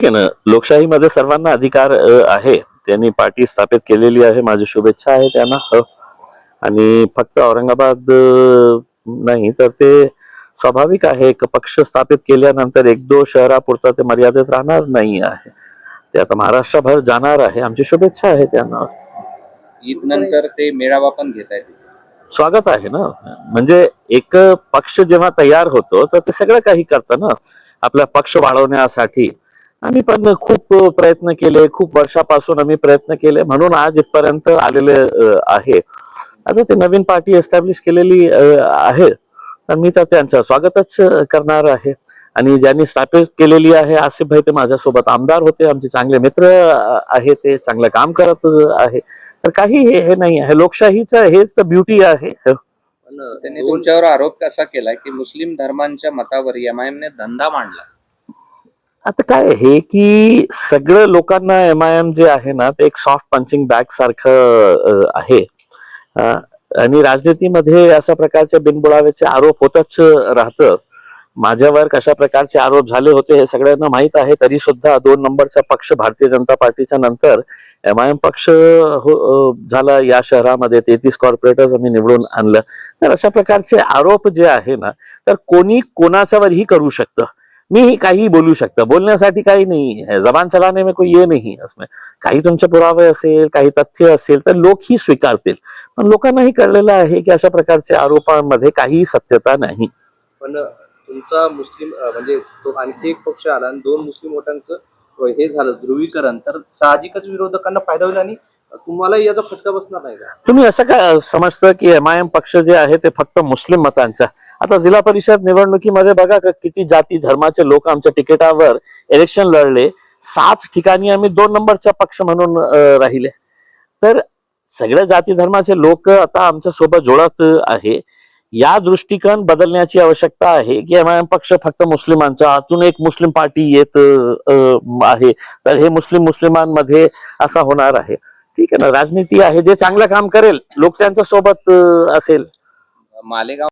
ठीक आहे ना, लोकशाहीमध्ये सर्वांना अधिकार आहे. त्यांनी पार्टी स्थापित केलेली आहे, माझी शुभेच्छा आहे त्यांना. आणि फक्त औरंगाबाद नाही तर ते स्वाभाविक आहे की पक्ष स्थापित केल्यानंतर एक दो शहरापुरता ते मर्यादित राहणार नाही आहे. ते आता महाराष्ट्रभर जाणार आहे. आमची शुभेच्छा आहे त्यांना. ईद नंतर ते मेळावा पण घेत आहेत. स्वागत आहे ना. म्हणजे एक पक्ष जेव्हा तयार होतो तर ते सगळं काही करतं ना आपला पक्ष वाढवण्यासाठी. आम्ही पण खूप प्रयत्न केले, खूप वर्षापासून आम्ही प्रयत्न केले, म्हणून आज इथपर्यंत आलेले आहे. आता ते नवीन पार्टी एस्टॅब्लिश केलेली आहे, तर मी तर त्यांचं स्वागतच करणार आहे. आणि ज्यांनी स्थापित केलेली आहे, आसिफ भाई ते माझ्यासोबत आमदार होते, आमचे चांगले मित्र आहे, ते चांगलं काम करत आहे. तर काही हे नाही आहे. लोकशाहीचं हेच तर ब्युटी आहे. त्यांनी तुमच्यावर आरोप कसा केला की मुस्लिम धर्मांच्या मतावर एमआयएमने धंदा मांडला? आता काय आहे की सगळं लोकांना एमआयएम जे आहे ना ते एक सॉफ्ट पंचिंग बॅग सारखं आहे. आणि राजनीतीमध्ये अशा प्रकारचे बिनबुडावेचे आरोप होतच राहतं. माझ्यावर कशा प्रकारचे आरोप झाले होते हे सगळ्यांना माहित आहे. तरी सुद्धा 2 नंबरचा पक्ष भारतीय जनता पार्टीच्या नंतर एमआयएम पक्ष झाला या शहरामध्ये. 33 कॉर्पोरेटर्स आम्ही निवडून आणलं. तर अशा प्रकारचे आरोप जे आहे ना तर कोणी कोणाच्यावरही करू शकतं. मी काही बोलू शकतो, बोलण्यासाठी काही नाही है. जबान चलाने में कोई ये नहीं है. उसमें काही तुमचे पुरावे असेल, काही तथ्य असेल तर लोक ही स्वीकारतील. पण लोकांनाही कळलेलं आहे की अशा प्रकारचे आरोपांमध्ये काही सत्यता नाही. पण तुमचा मुस्लिम म्हणजे तो आणखी एक पक्ष आला आणि 2 मुस्लिम वोटांचं हे झालं ध्रुवीकरण, तर साहजिकच विरोधकांना फायदा होईल आणि तुम्हाला याचा फटका बसणार नाही का? तुम्ही असं काय समजतं की एमआयएम पक्ष जे आहे ते फक्त मुस्लिम मतांचा? आता जिल्हा परिषद निवडणुकीमध्ये बघा किती जाती धर्माचे लोक आमच्या तिकिटावर इलेक्शन लढले. 7 ठिकाणी आम्ही 2 नंबरचा पक्ष म्हणून राहिले. तर सगळ्या जाती धर्माचे लोक आता आमच्या सोबत जोडत आहे. या दृष्टिकोन बदलण्याची आवश्यकता आहे की एमआयएम पक्ष फक्त मुस्लिमांचा, आतून एक मुस्लिम पार्टी येत आहे तर हे मुस्लिमांमध्ये असा होणार आहे. ठीक आहे ना, राजनीती आहे. जे चांगलं काम करेल लोक त्यांच्या सोबत असेल. मालेगाव